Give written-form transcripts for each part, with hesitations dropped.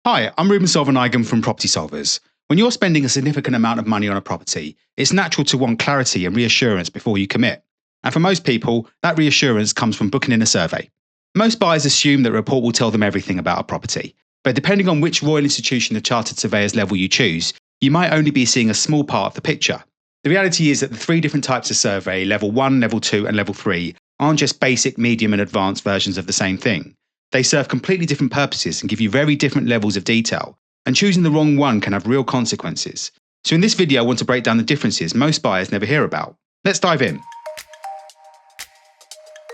Hi, I'm Ruban Selvanayagam from Property Solvers. When you're spending a significant amount of money on a property, it's natural to want clarity and reassurance before you commit. And for most people, that reassurance comes from booking in a survey. Most buyers assume that a report will tell them everything about a property, but depending on which Royal Institution of Chartered Surveyors level you choose, you might only be seeing a small part of the picture. The reality is that the three different types of survey, level 1, level 2 and level 3, aren't just basic, medium and advanced versions of the same thing. They serve completely different purposes and give you very different levels of detail, and choosing the wrong one can have real consequences. So in this video, I want to break down the differences most buyers never hear about. Let's dive in.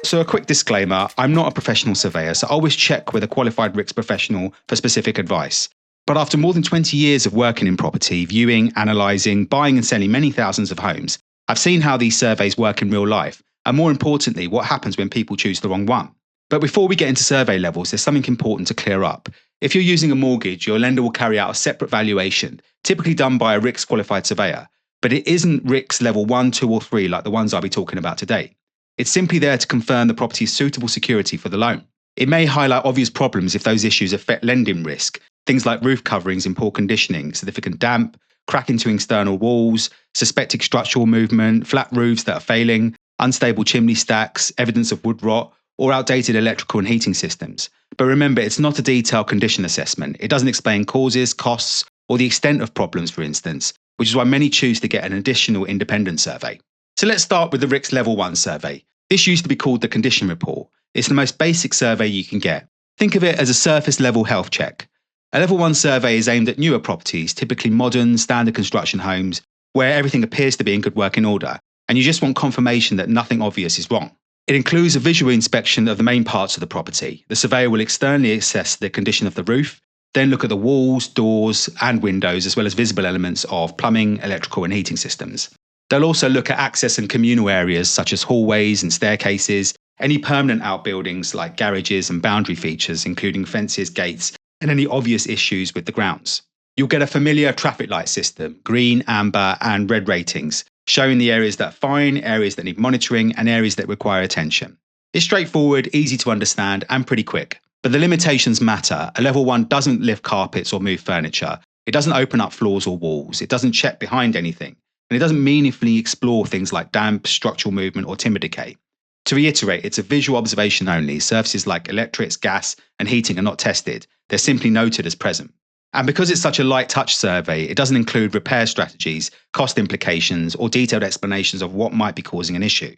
So a quick disclaimer, I'm not a professional surveyor, so always check with a qualified RICS professional for specific advice. But after more than 20 years of working in property, viewing, analysing, buying and selling many thousands of homes, I've seen how these surveys work in real life, and more importantly, what happens when people choose the wrong one. But before we get into survey levels, there's something important to clear up. If you're using a mortgage, your lender will carry out a separate valuation, typically done by a RICS qualified surveyor, but it isn't RICS level 1, 2 or 3 like the ones I'll be talking about today. It's simply there to confirm the property's suitable security for the loan. It may highlight obvious problems if those issues affect lending risk, things like roof coverings in poor conditioning, significant damp, crack into external walls, suspected structural movement, flat roofs that are failing, unstable chimney stacks, evidence of wood rot, or outdated electrical and heating systems. But remember, it's not a detailed condition assessment. It doesn't explain causes, costs, or the extent of problems, for instance, which is why many choose to get an additional independent survey. So let's start with the RICS Level 1 survey. This used to be called the Condition Report. It's the most basic survey you can get. Think of it as a surface level health check. A Level 1 survey is aimed at newer properties, typically modern, standard construction homes, where everything appears to be in good working order, and you just want confirmation that nothing obvious is wrong. It includes a visual inspection of the main parts of the property. The surveyor will externally assess the condition of the roof, then look at the walls, doors and windows, as well as visible elements of plumbing, electrical and heating systems. They'll also look at access and communal areas such as hallways and staircases, any permanent outbuildings like garages and boundary features, including fences, gates, and any obvious issues with the grounds. You'll get a familiar traffic light system, green, amber and red ratings, showing the areas that are fine, areas that need monitoring, and areas that require attention. It's straightforward, easy to understand, and pretty quick. But the limitations matter. A Level 1 doesn't lift carpets or move furniture. It doesn't open up floors or walls. It doesn't check behind anything. And it doesn't meaningfully explore things like damp, structural movement, or timber decay. To reiterate, it's a visual observation only. Services like electrics, gas, and heating are not tested. They're simply noted as present. And because it's such a light touch survey, it doesn't include repair strategies, cost implications, or detailed explanations of what might be causing an issue.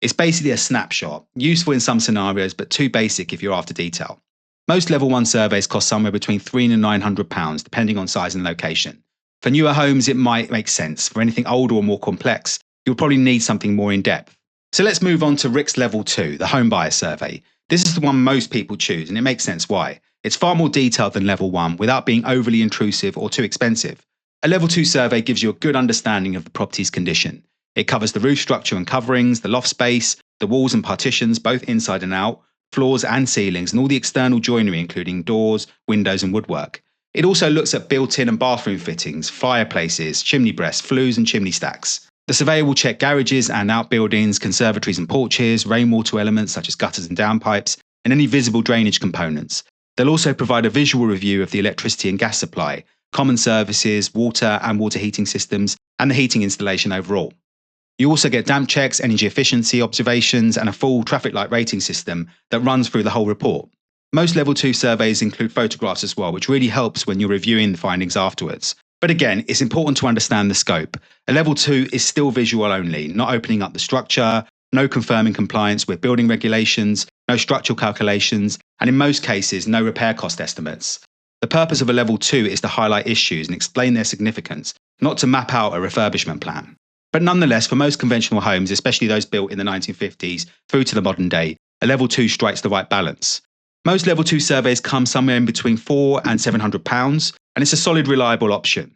It's basically a snapshot, useful in some scenarios, but too basic if you're after detail. Most Level 1 surveys cost somewhere between £300 and £900, depending on size and location. For newer homes, it might make sense. For anything older or more complex, you'll probably need something more in depth. So let's move on to RICS Level 2, the Homebuyers Survey. This is the one most people choose, and it makes sense why. It's far more detailed than Level 1 without being overly intrusive or too expensive. A Level 2 survey gives you a good understanding of the property's condition. It covers the roof structure and coverings, the loft space, the walls and partitions, both inside and out, floors and ceilings, and all the external joinery, including doors, windows and woodwork. It also looks at built-in and bathroom fittings, fireplaces, chimney breasts, flues and chimney stacks. The surveyor will check garages and outbuildings, conservatories and porches, rainwater elements such as gutters and downpipes, and any visible drainage components. They'll also provide a visual review of the electricity and gas supply, common services, water and water heating systems, and the heating installation overall. You also get damp checks, energy efficiency observations, and a full traffic light rating system that runs through the whole report. Most Level 2 surveys include photographs as well, which really helps when you're reviewing the findings afterwards. But again, it's important to understand the scope. A Level 2 is still visual only, not opening up the structure, no confirming compliance with building regulations, no structural calculations, and in most cases, no repair cost estimates. The purpose of a Level 2 is to highlight issues and explain their significance, not to map out a refurbishment plan. But nonetheless, for most conventional homes, especially those built in the 1950s through to the modern day, a Level 2 strikes the right balance. Most Level 2 surveys come somewhere in between £400 and £700, and it's a solid, reliable option.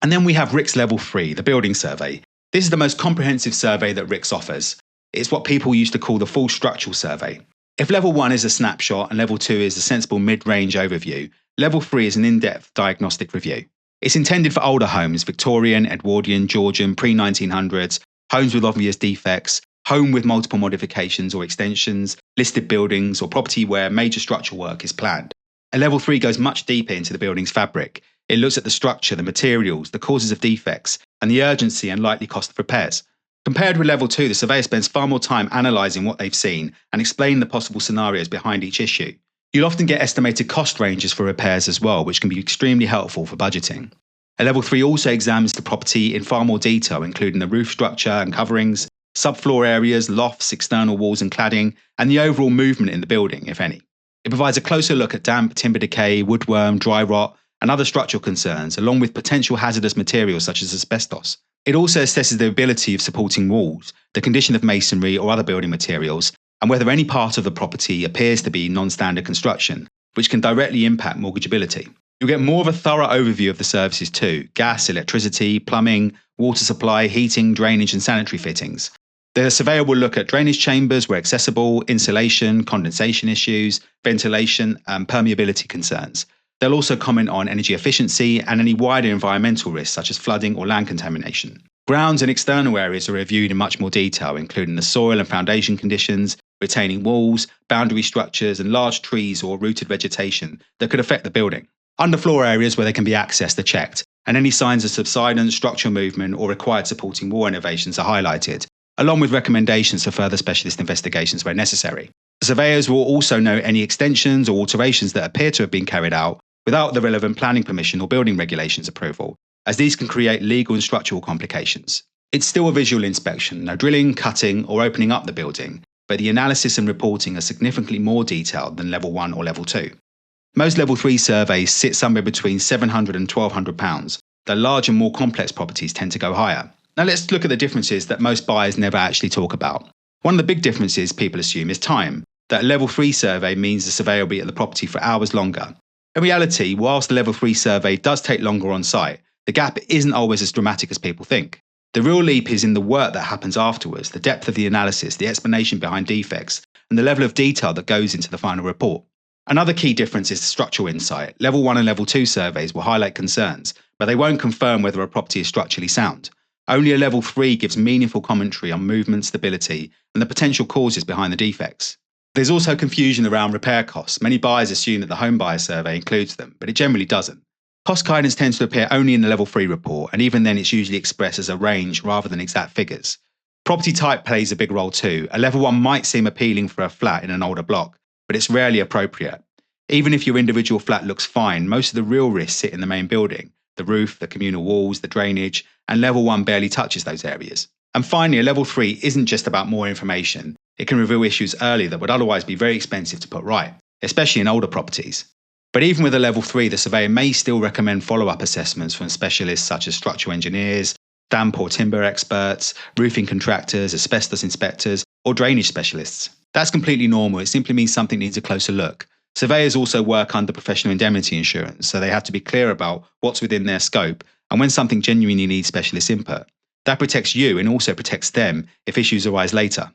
And then we have RICS Level 3, the Building Survey. This is the most comprehensive survey that RICS offers. It's what people used to call the full structural survey. If Level 1 is a snapshot and Level 2 is a sensible mid-range overview, Level 3 is an in-depth diagnostic review. It's intended for older homes, Victorian, Edwardian, Georgian, pre-1900s, homes with obvious defects, home with multiple modifications or extensions, listed buildings, or property where major structural work is planned. A level 3 goes much deeper into the building's fabric. It looks at the structure, the materials, the causes of defects, and the urgency and likely cost of repairs. Compared with level 2, the surveyor spends far more time analysing what they've seen and explaining the possible scenarios behind each issue. You'll often get estimated cost ranges for repairs as well, which can be extremely helpful for budgeting. A level 3 also examines the property in far more detail, including the roof structure and coverings, subfloor areas, lofts, external walls and cladding, and the overall movement in the building, if any. It provides a closer look at damp, timber decay, woodworm, dry rot, and other structural concerns, along with potential hazardous materials such as asbestos. It also assesses the ability of supporting walls, the condition of masonry or other building materials, and whether any part of the property appears to be non-standard construction, which can directly impact mortgageability. You'll get more of a thorough overview of the services too: gas, electricity, plumbing, water supply, heating, drainage and sanitary fittings. The surveyor will look at drainage chambers where accessible, insulation, condensation issues, ventilation and permeability concerns. They'll also comment on energy efficiency and any wider environmental risks such as flooding or land contamination. Grounds and external areas are reviewed in much more detail, including the soil and foundation conditions, retaining walls, boundary structures and large trees or rooted vegetation that could affect the building. Underfloor areas where they can be accessed are checked, and any signs of subsidence, structural movement or required supporting wall innovations are highlighted, along with recommendations for further specialist investigations where necessary. Surveyors will also note any extensions or alterations that appear to have been carried out without the relevant planning permission or building regulations approval, as these can create legal and structural complications. It's still a visual inspection, no drilling, cutting or opening up the building, but the analysis and reporting are significantly more detailed than level 1 or level 2. Most level 3 surveys sit somewhere between £700 and £1,200, though large and more complex properties tend to go higher. Now let's look at the differences that most buyers never actually talk about. One of the big differences people assume is time, that a level 3 survey means the surveyor will be at the property for hours longer. In reality, whilst the level 3 survey does take longer on site, the gap isn't always as dramatic as people think. The real leap is in the work that happens afterwards, the depth of the analysis, the explanation behind defects, and the level of detail that goes into the final report. Another key difference is the structural insight. Level 1 and level 2 surveys will highlight concerns, but they won't confirm whether a property is structurally sound. Only a level 3 gives meaningful commentary on movement, stability, and the potential causes behind the defects. There's also confusion around repair costs. Many buyers assume that the Homebuyers Survey includes them, but it generally doesn't. Cost guidance tends to appear only in the level 3 report, and even then it's usually expressed as a range rather than exact figures. Property type plays a big role too. A level 1 might seem appealing for a flat in an older block, but it's rarely appropriate. Even if your individual flat looks fine, most of the real risks sit in the main building: the roof, the communal walls, the drainage, and level 1 barely touches those areas. And finally, a level 3 isn't just about more information. It can reveal issues early that would otherwise be very expensive to put right, especially in older properties. But even with a level 3, the surveyor may still recommend follow-up assessments from specialists such as structural engineers, damp or timber experts, roofing contractors, asbestos inspectors, or drainage specialists. That's completely normal. It simply means something needs a closer look. Surveyors also work under professional indemnity insurance, so they have to be clear about what's within their scope and when something genuinely needs specialist input. That protects you and also protects them if issues arise later.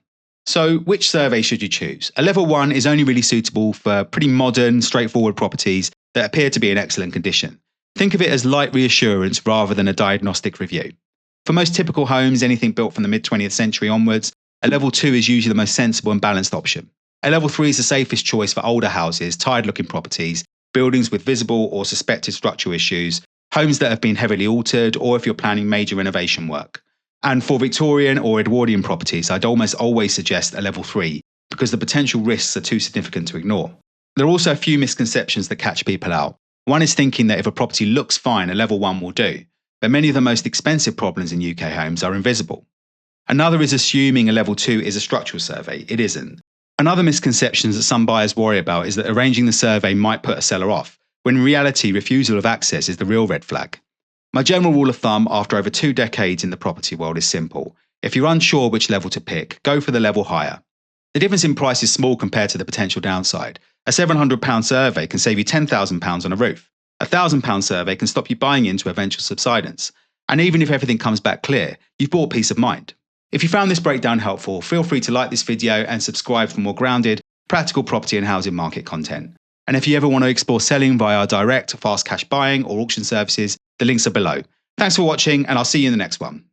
So which survey should you choose? A level 1 is only really suitable for pretty modern, straightforward properties that appear to be in excellent condition. Think of it as light reassurance rather than a diagnostic review. For most typical homes, anything built from the mid-20th century onwards, a level 2 is usually the most sensible and balanced option. A level 3 is the safest choice for older houses, tired-looking properties, buildings with visible or suspected structural issues, homes that have been heavily altered, or if you're planning major renovation work. And for Victorian or Edwardian properties, I'd almost always suggest a level 3 because the potential risks are too significant to ignore. There are also a few misconceptions that catch people out. One is thinking that if a property looks fine, a level 1 will do, but many of the most expensive problems in UK homes are invisible. Another is assuming a level 2 is a structural survey. It isn't. Another misconception that some buyers worry about is that arranging the survey might put a seller off, when in reality refusal of access is the real red flag. My general rule of thumb after over 2 decades in the property world is simple. If you're unsure which level to pick, go for the level higher. The difference in price is small compared to the potential downside. A £700 survey can save you £10,000 on a roof. A £1,000 survey can stop you buying into eventual subsidence. And even if everything comes back clear, you've bought peace of mind. If you found this breakdown helpful, feel free to like this video and subscribe for more grounded, practical property and housing market content. And if you ever want to explore selling via our direct, fast cash buying or auction services, the links are below. Thanks for watching, and I'll see you in the next one.